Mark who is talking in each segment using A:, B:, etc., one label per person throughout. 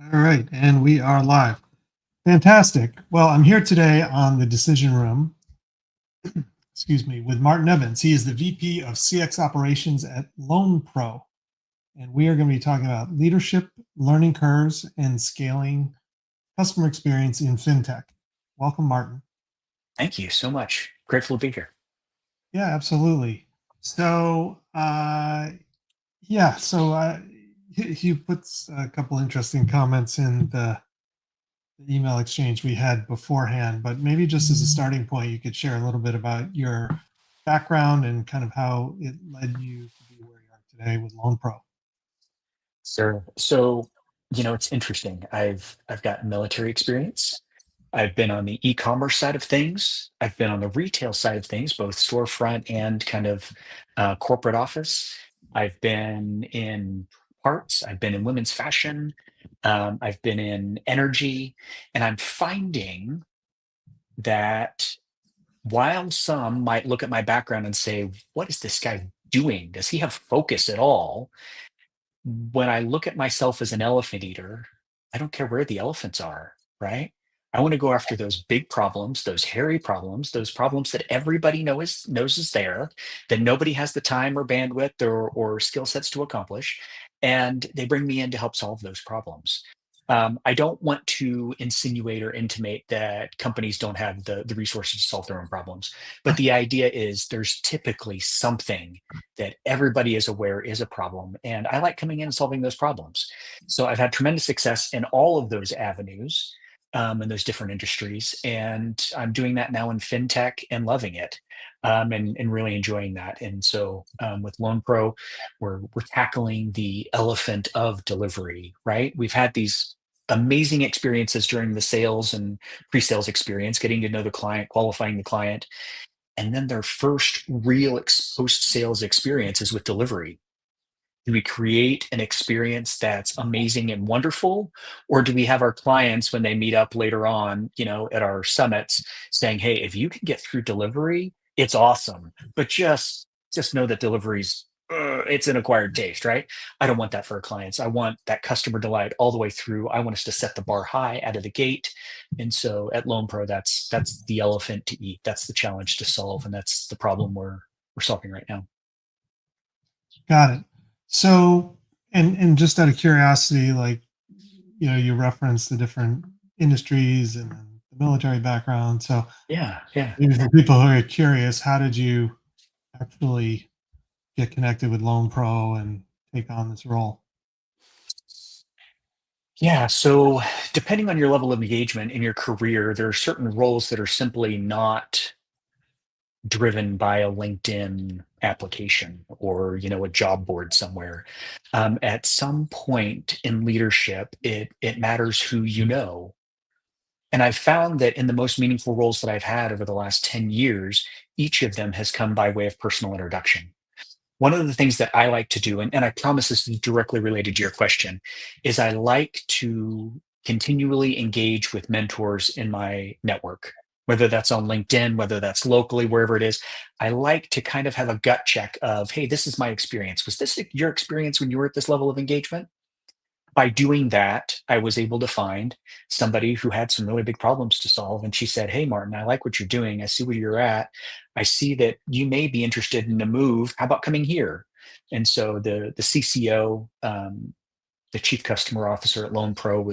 A: All right, and we are live. Fantastic. Well, I'm here today on the decision room, excuse me, with Martin Evans. He is the VP of CX operations at LoanPro, and we are going to be talking about leadership, learning curves, and scaling customer experience in fintech. Welcome, Martin.
B: Thank you so much. Grateful to be here.
A: Yeah, absolutely. So, yeah, so he puts a couple interesting comments in the email exchange we had beforehand, but maybe just as a starting point, you could share a little bit about your background and kind of how it led you to be where you are today with Loan Pro.
B: So, it's interesting. I've got military experience. I've been on the e-commerce side of things. I've been on the retail side of things, both storefront and kind of corporate office. I've been in parts. I've been in women's fashion. I've been in energy, and I'm finding that while some might look at my background and say, "What is this guy doing? Does he have focus at all?" When I look at myself as an elephant eater, I don't care where the elephants are, right? I want to go after those big problems, those hairy problems, those problems that everybody knows is there, that nobody has the time or bandwidth or skill sets to accomplish, and they bring me in to help solve those problems. I don't want to insinuate or intimate that companies don't have the resources to solve their own problems, but the idea is there's typically something that everybody is aware is a problem. And I like coming in and solving those problems. So I've had tremendous success in all of those avenues, in those different industries. And I'm doing that now in fintech and loving it. And really enjoying that. And so with LoanPro, we're tackling the elephant of delivery, right? We've had these amazing experiences during the sales and pre-sales experience, getting to know the client, qualifying the client, and then their first real post-sales experience is with delivery. Do we create an experience that's amazing and wonderful, or do we have our clients when they meet up later on, at our summits, saying, "Hey, if you can get through delivery, it's awesome, but just know that delivery's it's an acquired taste, right?" I don't want that for our clients. I want that customer delight all the way through. I want us to set the bar high out of the gate. And so at Lone Pro, that's the elephant to eat. That's the challenge to solve, and that's the problem we're solving right now.
A: Got it. So, and just out of curiosity, like, you referenced the different industries and then the military background. So
B: Yeah, yeah.
A: maybe for people who are curious, how did you actually get connected with Loan Pro and take on this role?
B: Yeah, so depending on your level of engagement in your career, there are certain roles that are simply not driven by a LinkedIn application or a job board somewhere. At some point in leadership, it matters who you know. And I've found that in the most meaningful roles that I've had over the last 10 years, each of them has come by way of personal introduction. One of the things that I like to do, and I promise this is directly related to your question, is I like to continually engage with mentors in my network, whether that's on LinkedIn, whether that's locally, wherever it is. I like to kind of have a gut check of, "Hey, this is my experience. Was this your experience when you were at this level of engagement?" By doing that, I was able to find somebody who had some really big problems to solve. And she said, "Hey, Martin, I like what you're doing. I see where you're at. I see that you may be interested in a move. How about coming here?" And so the CCO, the chief customer officer at Loan Pro,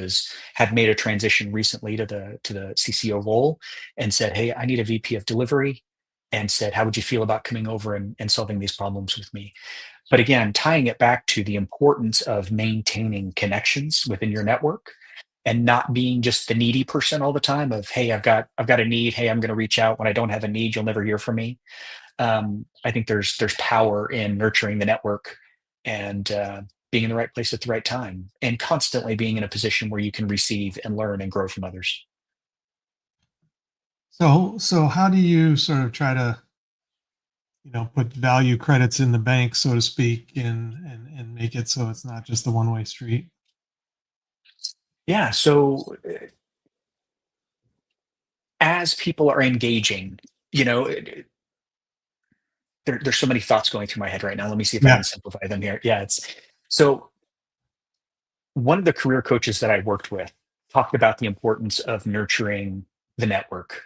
B: had made a transition recently to the CCO role, and said, "Hey, I need a VP of delivery," and said, "How would you feel about coming over and solving these problems with me?" But again, tying it back to the importance of maintaining connections within your network and not being just the needy person all the time of, "Hey, I've got a need. Hey, I'm going to reach out. When I don't have a need, you'll never hear from me." I think there's power in nurturing the network and being in the right place at the right time, and constantly being in a position where you can receive and learn and grow from others.
A: So how do you sort of try to, put value credits in the bank, so to speak, and make it so it's not just the one-way street?
B: Yeah. So as people are engaging, you know, there's so many thoughts going through my head right now. Let me see if I
A: Yeah.
B: can simplify them here. Yeah, it's so one of the career coaches that I worked with talked about the importance of nurturing the network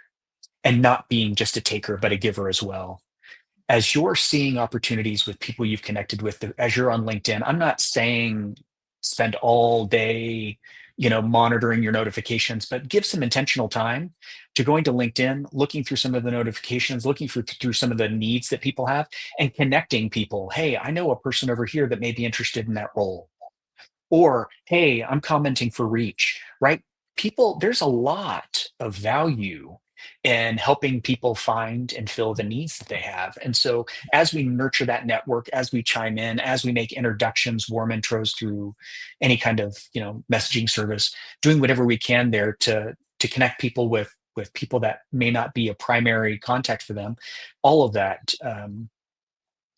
B: and not being just a taker, but a giver as well. As you're seeing opportunities with people you've connected with, as you're on LinkedIn, I'm not saying spend all day, monitoring your notifications, but give some intentional time to going to LinkedIn, looking through some of the notifications, looking through some of the needs that people have, and connecting people. Hey, I know a person over here that may be interested in that role. Or, hey, I'm commenting for reach, right? People, there's a lot of value in helping people find and fill the needs that they have. And so as we nurture that network, as we chime in, as we make introductions, warm intros through any kind of, messaging service, doing whatever we can there to connect people with people that may not be a primary contact for them, all of that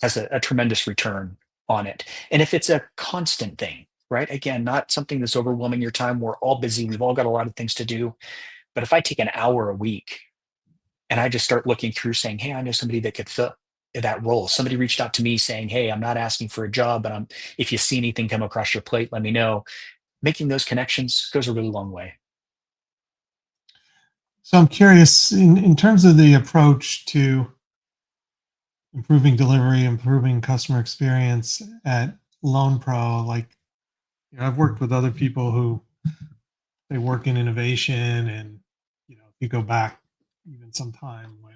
B: has a tremendous return on it. And if it's a constant thing, right? Again, not something that's overwhelming your time. We're all busy. We've all got a lot of things to do. But if I take an hour a week and I just start looking through saying, hey, I know somebody that could fill that role. Somebody reached out to me saying, hey, I'm not asking for a job, but if you see anything come across your plate, let me know. Making those connections goes a really long way.
A: So I'm curious in terms of the approach to improving delivery, improving customer experience at LoanPro. Like, I've worked with other people who they work in innovation, and if you go back even some time when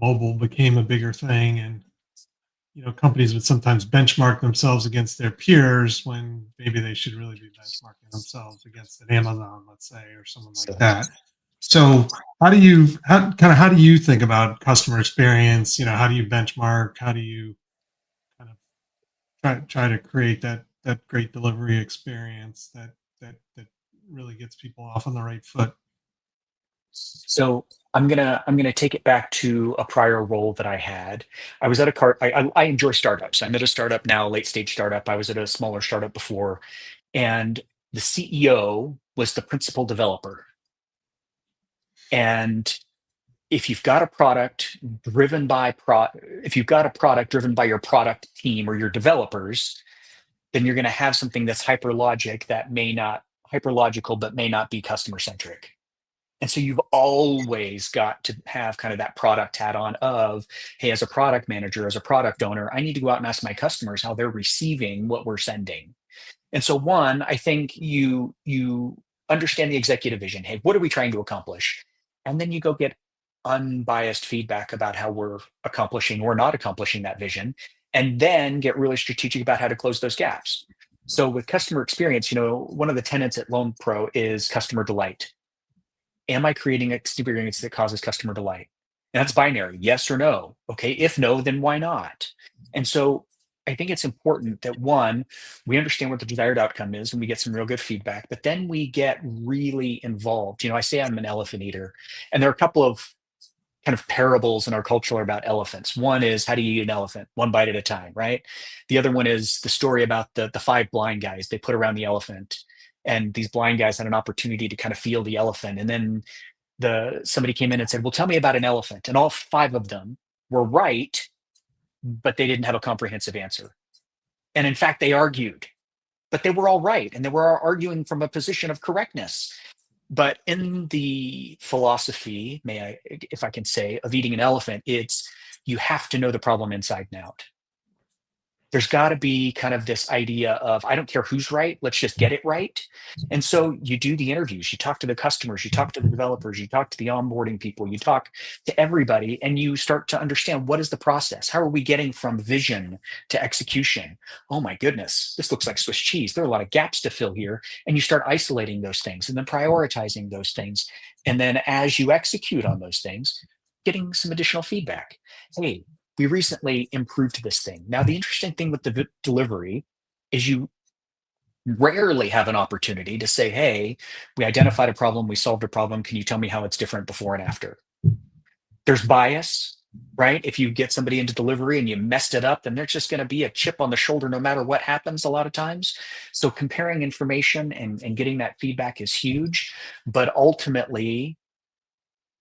A: mobile became a bigger thing, and companies would sometimes benchmark themselves against their peers when maybe they should really be benchmarking themselves against an Amazon, let's say, or someone like
B: So,
A: that. So how do you think about customer experience? How do you benchmark? How do you kind of try to create that great delivery experience that really gets people off on the right foot?
B: so I'm gonna take it back to a prior role that I had. I was at a car. I enjoy startups. I'm at a startup now, late stage startup. I was at a smaller startup before, and the CEO was the principal developer. And if you've got a product if you've got a product driven by your product team or your developers, then you're going to have something that's hyperlogical, but may not be customer centric. And so you've always got to have kind of that product hat on of, hey, as a product manager, as a product owner, I need to go out and ask my customers how they're receiving what we're sending. And so one, I think you understand the executive vision. Hey, what are we trying to accomplish? And then you go get unbiased feedback about how we're accomplishing or not accomplishing that vision, and then get really strategic about how to close those gaps. So with customer experience, one of the tenets at Loan Pro is customer delight. Am I creating an experience that causes customer delight? And that's binary, yes or no. Okay, if no, then why not? And so I think it's important that one, we understand what the desired outcome is and we get some real good feedback, but then we get really involved. I say I'm an elephant eater, and there are a couple of kind of parables in our culture about elephants. One is how do you eat an elephant? One bite at a time, right? The other one is the story about the five blind guys they put around the elephant. And these blind guys had an opportunity to kind of feel the elephant. And then somebody came in and said, well, tell me about an elephant. And all five of them were right, but they didn't have a comprehensive answer. And in fact, they argued, but they were all right. And they were all arguing from a position of correctness. But in the philosophy, if I can say, of eating an elephant, it's you have to know the problem inside and out. There's got to be kind of this idea of I don't care who's right, let's just get it right. And so you do the interviews, you talk to the customers, you talk to the developers, you talk to the onboarding people, you talk to everybody, and you start to understand what is the process. How are we getting from vision to execution? Oh my goodness, this looks like Swiss cheese. There are a lot of gaps to fill here. And you start isolating those things and then prioritizing those things. And then as you execute on those things, getting some additional feedback. Hey, we recently improved this thing. Now, the interesting thing with the delivery is you rarely have an opportunity to say, hey, we identified a problem, we solved a problem. Can you tell me how it's different before and after? There's bias, right? If you get somebody into delivery and you messed it up, then there's just going to be a chip on the shoulder no matter what happens a lot of times. So comparing information and getting that feedback is huge. But ultimately,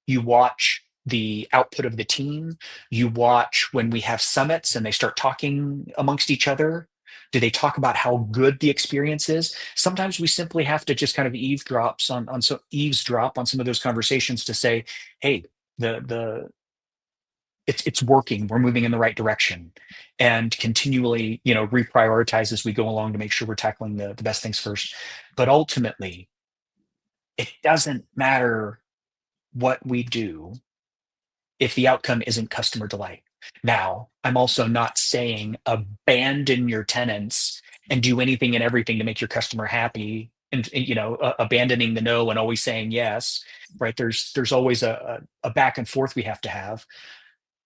B: you watch the output of the team. You watch when we have summits and they start talking amongst each other. Do they talk about how good the experience is? Sometimes we simply have to just kind of eavesdrop on some of those conversations to say, hey, the it's working. We're moving in the right direction, and continually, reprioritize as we go along to make sure we're tackling the best things first. But ultimately, it doesn't matter what we do if the outcome isn't customer delight. Now, I'm also not saying abandon your tenants and do anything and everything to make your customer happy, and abandoning the no and always saying yes, right? There's always a back and forth we have to have,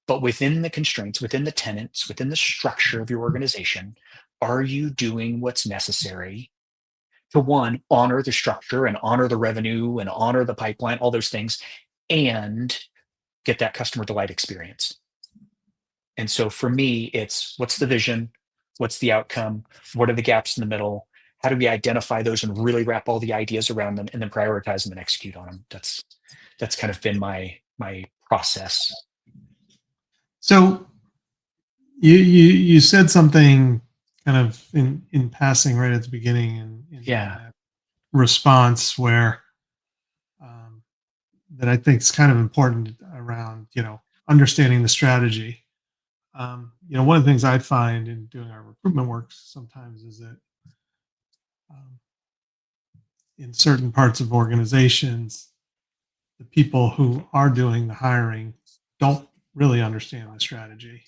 B: but within the constraints, within the tenants, within the structure of your organization, are you doing what's necessary to, one, honor the structure and honor the revenue and honor the pipeline, all those things, and get that customer delight experience? And so for me, it's what's the vision? What's the outcome? What are the gaps in the middle? How do we identify those and really wrap all the ideas around them and then prioritize them and execute on them? That's kind of been my process.
A: So you said something kind of in passing right at the beginning in
B: Yeah.
A: that response where that I think is kind of important around understanding the strategy. One of the things I find in doing our recruitment work sometimes is that um, in certain parts of organizations, the people who are doing the hiring don't really understand the strategy.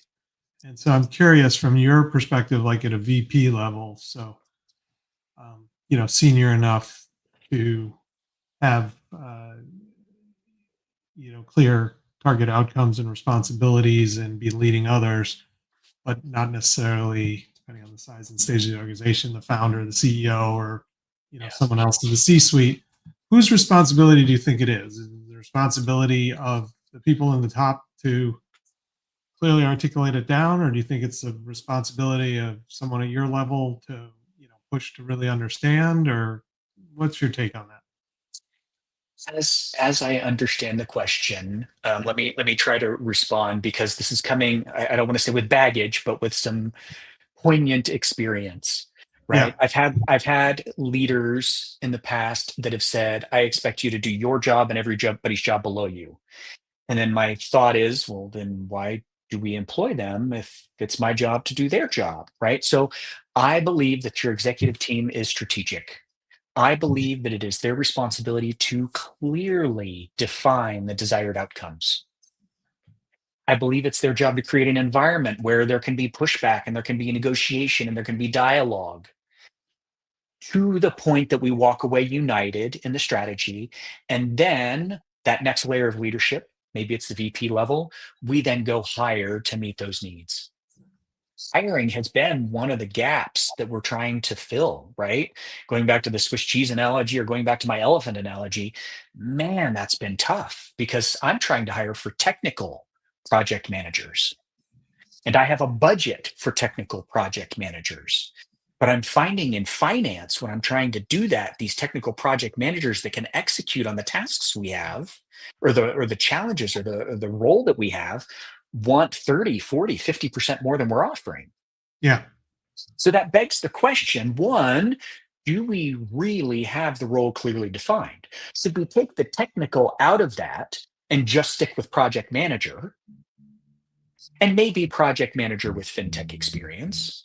A: And so I'm curious from your perspective, like at a VP level, so senior enough to have clear target outcomes and responsibilities and be leading others, but not necessarily, depending on the size and stage of the organization, the founder, the CEO, or
B: Yeah.
A: someone else in the C-suite. Whose responsibility do you think it is? Is it the responsibility of the people in the top to clearly articulate it down, or do you think it's the responsibility of someone at your level to push to really understand? Or what's your take on that?
B: As I understand the question, let me try to respond, because this is coming. I don't want to say with baggage, but with some poignant experience.
A: Yeah,
B: Right. I've had leaders in the past that have said, "I expect you to do your job and everybody's job below you." And then my thought is, well, then why do we employ them if it's my job to do their job? Right. So I believe that your executive team is strategic. I believe that it is their responsibility to clearly define the desired outcomes. I believe it's their job to create an environment where there can be pushback and there can be negotiation and there can be dialogue, to the point that we walk away united in the strategy. And then that next layer of leadership, maybe it's the VP level, we then go higher to meet those needs. Hiring has been one of the gaps that we're trying to fill, right? Going back to the Swiss cheese analogy, or going back to my elephant analogy, man, that's been tough because I'm trying to hire for technical project managers, and I have a budget for technical project managers. But I'm finding in finance, when I'm trying to do that, these technical project managers that can execute on the tasks we have, or the challenges, or the role that we have, want 30, 40, 50% more than we're offering.
A: yeah.
B: So that begs the question, one, do we really have the role clearly defined? Should we take the technical out of that and just stick with project manager, and maybe project manager with fintech experience?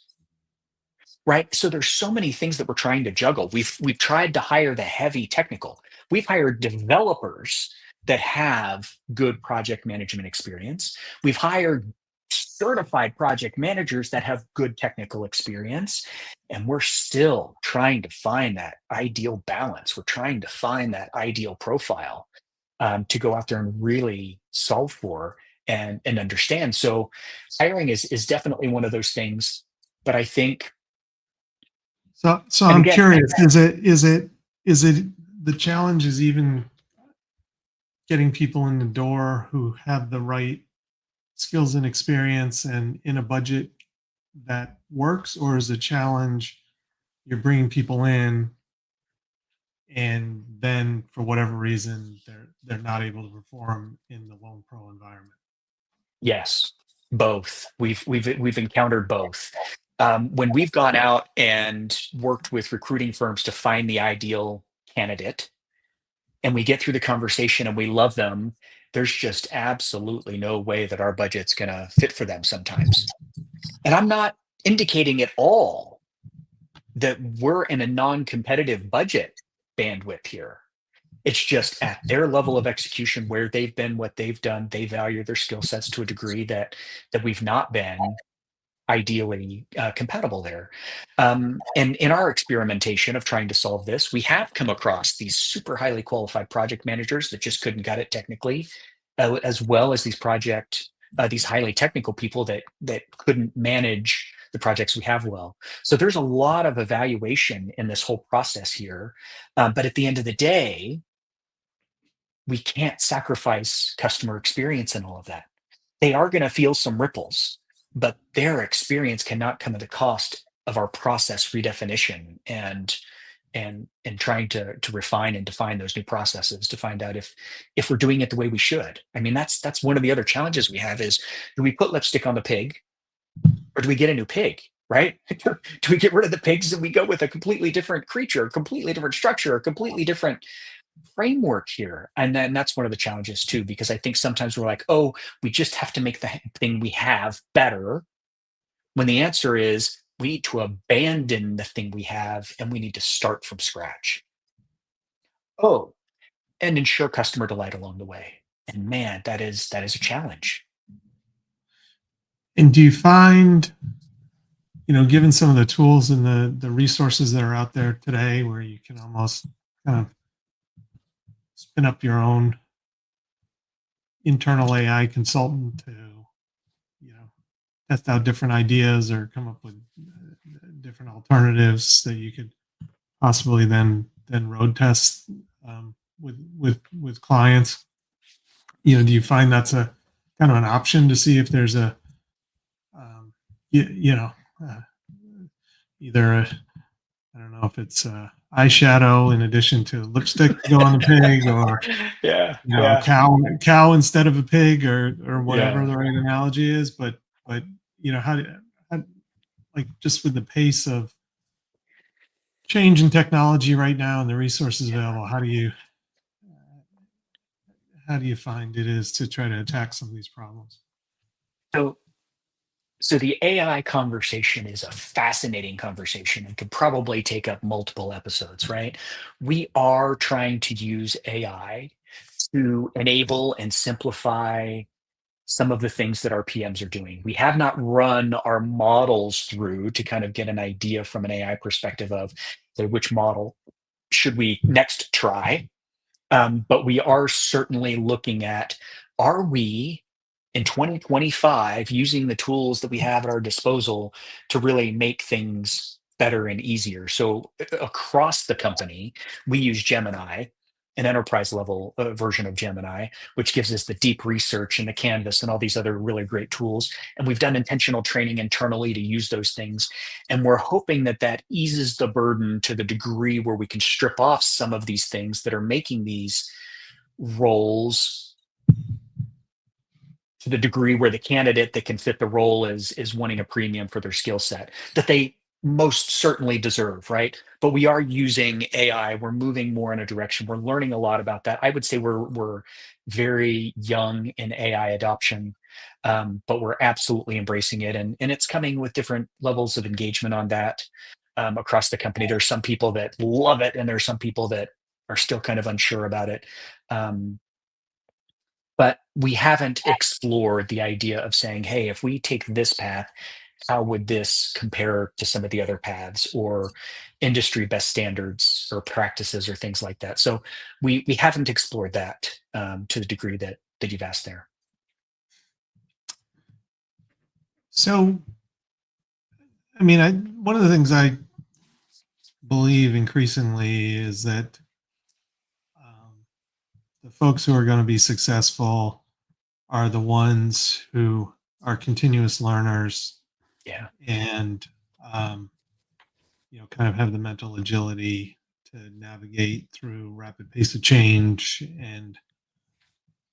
B: Right? So there's so many things that we're trying to juggle. We've tried to hire the heavy technical. We've hired developers that have good project management experience. We've hired certified project managers that have good technical experience. And we're still trying to find that ideal balance. We're trying to find that ideal profile, to go out there and really solve for and understand. So hiring is definitely one of those things. But I think,
A: So
B: and
A: I'm
B: again,
A: curious, is it the challenge is even getting people in the door who have the right skills and experience and in a budget that works, or is the challenge you're bringing people in and then for whatever reason they're not able to perform in the Loan Pro environment?
B: yes, both. We've encountered both. When we've gone out and worked with recruiting firms to find the ideal candidate, and we get through the conversation and we love them, there's just absolutely no way that our budget's going to fit for them sometimes. And I'm not indicating at all that we're in a non-competitive budget bandwidth here. It's just at their level of execution, where they've been, what they've done, they value their skill sets to a degree that we've not been ideally compatible there. And in our experimentation of trying to solve this, we have come across these super highly qualified project managers that just couldn't cut it technically, as well as these highly technical people that couldn't manage the projects we have well. So there's a lot of evaluation in this whole process here. But at the end of the day, we can't sacrifice customer experience and all of that. They are going to feel some ripples, but their experience cannot come at the cost of our process redefinition and trying to refine and define those new processes to find out if we're doing it the way we should. I mean, that's one of the other challenges we have is, do we put lipstick on the pig, or do we get a new pig? Right? Do we get rid of the pigs and we go with a completely different creature, a completely different structure, a completely different framework here? And then that's one of the challenges too, because I think sometimes we're like, oh, we just have to make the thing we have better, when the answer is we need to abandon the thing we have and we need to start from scratch. Oh, and ensure customer delight along the way. And man, that is a challenge.
A: And do you find, given some of the tools and the resources that are out there today, where you can almost kind of spin up your own internal AI consultant to, test out different ideas or come up with different alternatives that you could possibly then road test with clients? Do you find that's a kind of an option to see if there's a you, you know uh, either I don't know if it's eyeshadow in addition to lipstick to go on the pig, or
B: Yeah,
A: a
B: yeah,
A: cow instead of a pig, or whatever
B: yeah.
A: the right analogy is. But how, like, just with the pace of change in technology right now and the resources available, how do you find it is to try to attack some of these problems?
B: So so the AI conversation is a fascinating conversation and could probably take up multiple episodes, right? We are trying to use AI to enable and simplify some of the things that our PMs are doing. We have not run our models through to kind of get an idea from an AI perspective of, say, which model should we next try. But we are certainly looking at, are we in 2025 using the tools that we have at our disposal to really make things better and easier? So across the company, we use Gemini, an enterprise level version of Gemini, which gives us the deep research and the canvas and all these other really great tools. And we've done intentional training internally to use those things. And we're hoping that that eases the burden to the degree where we can strip off some of these things that are making these roles, to the degree where the candidate that can fit the role is wanting a premium for their skill set that they most certainly deserve, right? But we are using AI. We're moving more in a direction. We're learning a lot about that. I would say we're very young in AI adoption, but we're absolutely embracing it, and it's coming with different levels of engagement on that across the company. There's some people that love it, and there's some people that are still kind of unsure about it. Um, but we haven't explored the idea of saying, hey, if we take this path, how would this compare to some of the other paths, or industry best standards or practices or things like that? So we haven't explored that to the degree that you've asked there.
A: So, I mean, one of the things I believe increasingly is that the folks who are going to be successful are the ones who are continuous learners
B: Yeah.
A: and um, kind of have the mental agility to navigate through rapid pace of change and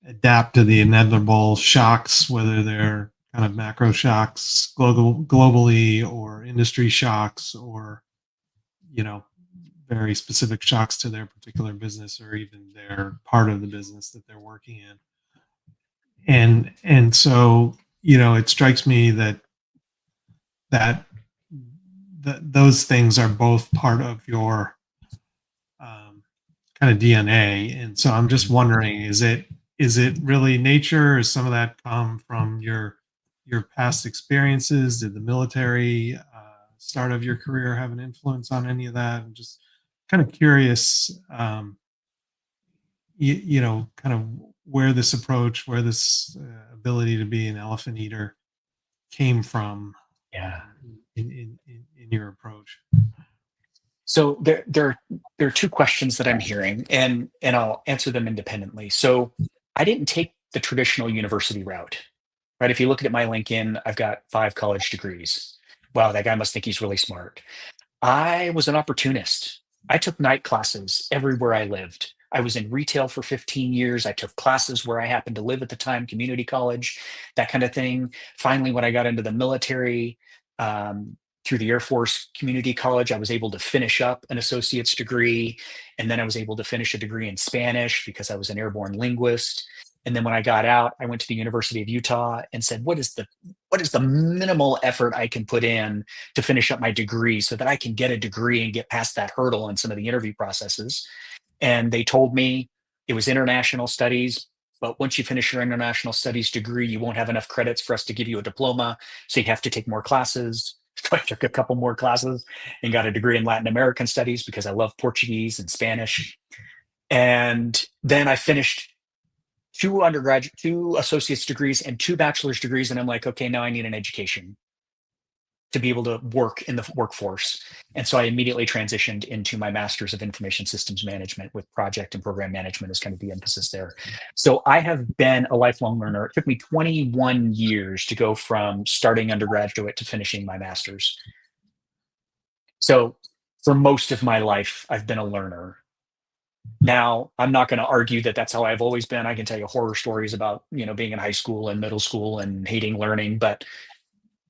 A: adapt to the inevitable shocks, whether they're kind of macro shocks globally, or industry shocks, or you know very specific shocks to their particular business, or even their part of the business that they're working in. And so it strikes me that those things are both part of your um, kind of DNA. And so I'm just wondering, is it really nature, or is some of that come from your past experiences? Did the military start of your career have an influence on any of that? I'm just kind of curious, kind of where this ability to be an elephant eater came from,
B: Yeah.
A: in your approach.
B: So there are two questions that I'm hearing, and I'll answer them independently. So I didn't take the traditional university route, right? If you look at my LinkedIn, I've got 5 college degrees. Wow, that guy must think he's really smart. I was an opportunist. I took night classes everywhere I lived. I was in retail for 15 years. I took classes where I happened to live at the time, community college, that kind of thing. Finally, when I got into the military, um, through the Air Force Community College, I was able to finish up an associate's degree. And then I was able to finish a degree in Spanish because I was an airborne linguist. And then when I got out, I went to the University of Utah and said, what is the minimal effort I can put in to finish up my degree so that I can get a degree and get past that hurdle in some of the interview processes. And they told me it was international studies, but once you finish your international studies degree, you won't have enough credits for us to give you a diploma. So you have to take more classes. So I took a couple more classes and got a degree in Latin American studies because I love Portuguese and Spanish. And then I finished two associate's degrees and 2 bachelor's degrees. And I'm like, okay, now I need an education to be able to work in the workforce. And so I immediately transitioned into my master's of information systems management with project and program management as kind of the emphasis there. So I have been a lifelong learner. It took me 21 years to go from starting undergraduate to finishing my master's. So for most of my life, I've been a learner. Now, I'm not going to argue that that's how I've always been. I can tell you horror stories about, being in high school and middle school and hating learning, but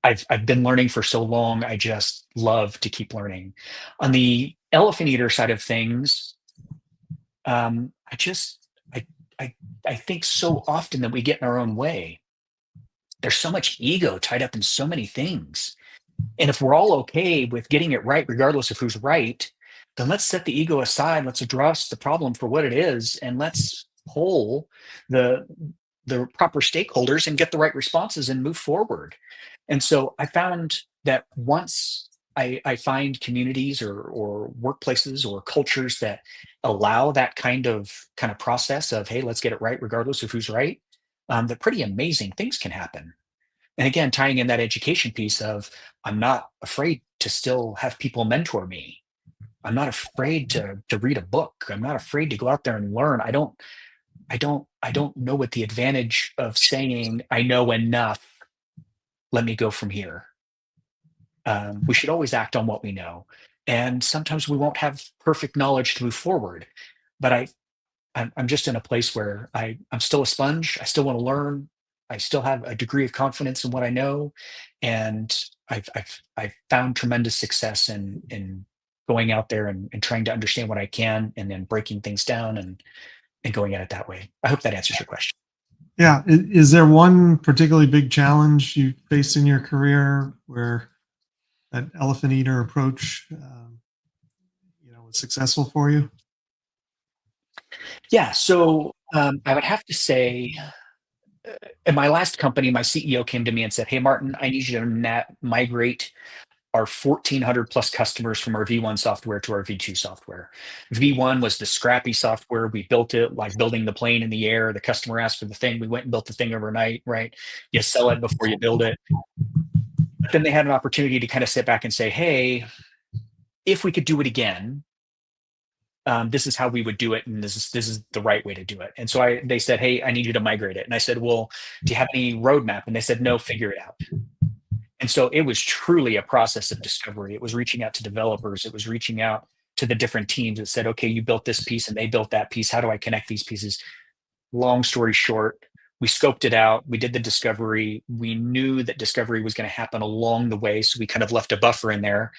B: I've been learning for so long. I just love to keep learning. On the elephant eater side of things, I just I I think so often that we get in our own way. There's so much ego tied up in so many things. And if we're all okay with getting it right, regardless of who's right, then let's set the ego aside. Let's address the problem for what it is, and let's poll the the proper stakeholders and get the right responses and move forward. And so I found that once I find communities or workplaces or cultures that allow that kind of process of, hey, let's get it right regardless of who's right, that pretty amazing things can happen. And again, tying in that education piece of, I'm not afraid to still have people mentor me. I'm not afraid to read a book. I'm not afraid to go out there and learn. I don't know what the advantage of saying I know enough. Let me go from here. We should always act on what we know, and sometimes we won't have perfect knowledge to move forward. But I'm just in a place where I'm still a sponge. I still want to learn. I still have a degree of confidence in what I know, and I've found tremendous success in going out there and trying to understand what I can, and then breaking things down and going at it that way. I hope that answers your question.
A: Yeah. Is there one particularly big challenge you faced in your career where that elephant eater approach, was successful for you?
B: Yeah. So I would have to say, in my last company, my CEO came to me and said, "Hey, Martin, I need you to migrate our 1,400 plus customers from our V1 software to our V2 software." V1 was the scrappy software. We built it like building the plane in the air. The customer asked for the thing. We went and built the thing overnight, right? You sell it before you build it. But then they had an opportunity to kind of sit back and say, "Hey, if we could do it again, this is how we would do it, and this is the right way to do it." And so they said, "Hey, I need you to migrate it." And I said, "Well, do you have any roadmap?" And they said, "No, figure it out." And so it was truly a process of discovery. It was reaching out to developers. It was reaching out to the different teams that said, "Okay, you built this piece and they built that piece. How do I connect these pieces?" Long story short, We scoped it out. We did the discovery. We knew that discovery was going to happen along the way. So we kind of left a buffer in there.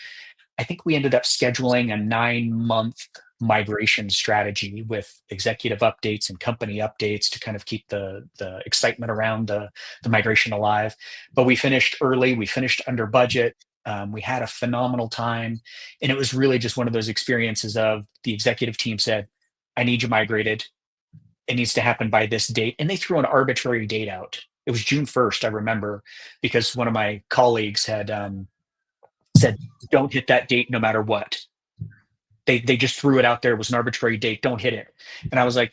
B: I think we ended up scheduling a 9-month migration strategy with executive updates and company updates to kind of keep the excitement around the migration alive. But we finished early. We finished under budget. We had a phenomenal time. And it was really just one of those experiences of the executive team said, I need you migrated. It needs to happen by this date. And they threw an arbitrary date out. It was June 1st, I remember, because one of my colleagues had said, don't hit that date no matter what. They just threw it out there. It was an arbitrary date. Don't hit it. And I was like,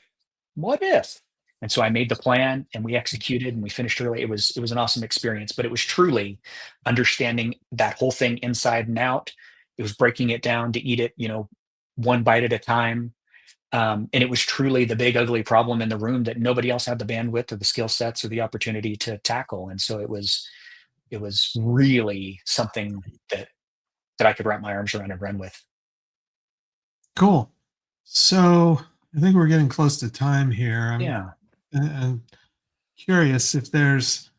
B: what if? And so I made the plan and we executed and we finished early. It was an awesome experience, but it was truly understanding that whole thing inside and out. It was breaking it down to eat it, one bite at a time. And it was truly the big ugly problem in the room that nobody else had the bandwidth or the skill sets or the opportunity to tackle. And so it was really something that I could wrap my arms around and run with.
A: Cool. So I think we're getting close to time here.
B: Yeah.
A: I'm curious if there's,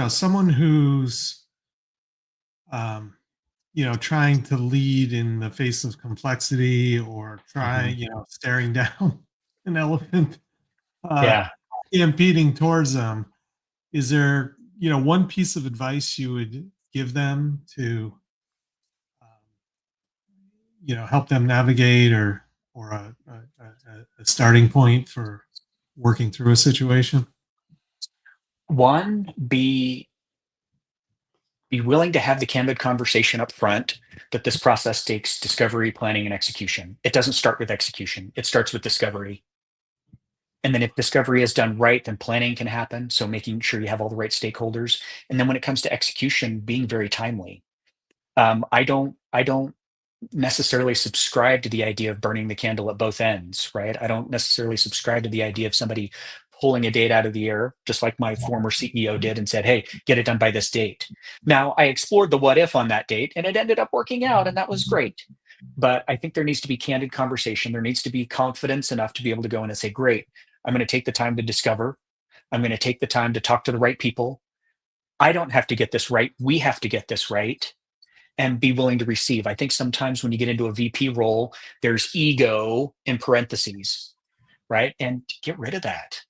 A: someone who's, um, trying to lead in the face of complexity or
B: Mhm.
A: staring down an elephant, uh,
B: Yeah.
A: stampeding towards them. Is there, one piece of advice you would give them to, um, help them navigate or a starting point for working through a situation?
B: One, be willing to have the candid conversation up front that this process takes discovery, planning, and execution. It doesn't start with execution. It starts with discovery. And then if discovery is done right, then planning can happen. So making sure you have all the right stakeholders. And then when it comes to execution, being very timely. I don't necessarily subscribe to the idea of burning the candle at both ends, right? I don't necessarily subscribe to the idea of somebody pulling a date out of the air, just like my former CEO did and said, hey, get it done by this date. Now, I explored the what if on that date and it ended up working out, and that was great. But I think there needs to be candid conversation. There needs to be confidence enough to be able to go in and say, great, I'm going to take the time to discover. I'm going to take the time to talk to the right people. I don't have to get this right. We have to get this right and be willing to receive. I think sometimes when you get into a VP role, there's ego in parentheses, right? And get rid of that.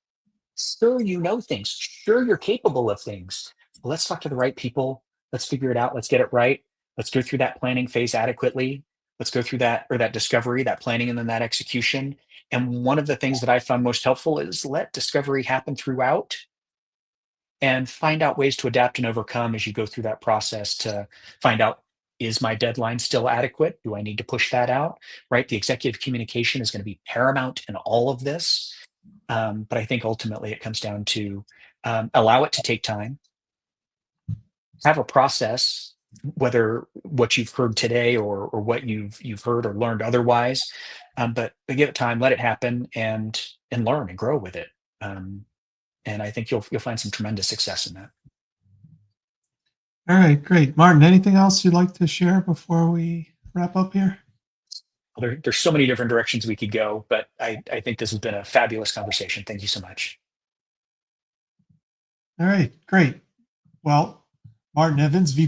B: Sure, you know things. Sure, you're capable of things. But let's talk to the right people. Let's figure it out. Let's get it right. Let's go through that planning phase adequately. Let's go through that discovery, that planning, and then that execution. And one of the things that I found most helpful is let discovery happen throughout and find out ways to adapt and overcome as you go through that process to find out, is my deadline still adequate? Do I need to push that out? Right? The executive communication is going to be paramount in all of this. But I think ultimately it comes down to allow it to take time, have a process, whether what you've heard today or what you've heard or learned otherwise, but give it time, let it happen, and learn and grow with it. Um, and I think you'll find some tremendous success in that.
A: All right, great. Martin, anything else you'd like to share before we wrap up here?
B: There's so many different directions we could go, but I think this has been a fabulous conversation. Thank you so much.
A: All right, great. Well, Martin Evans,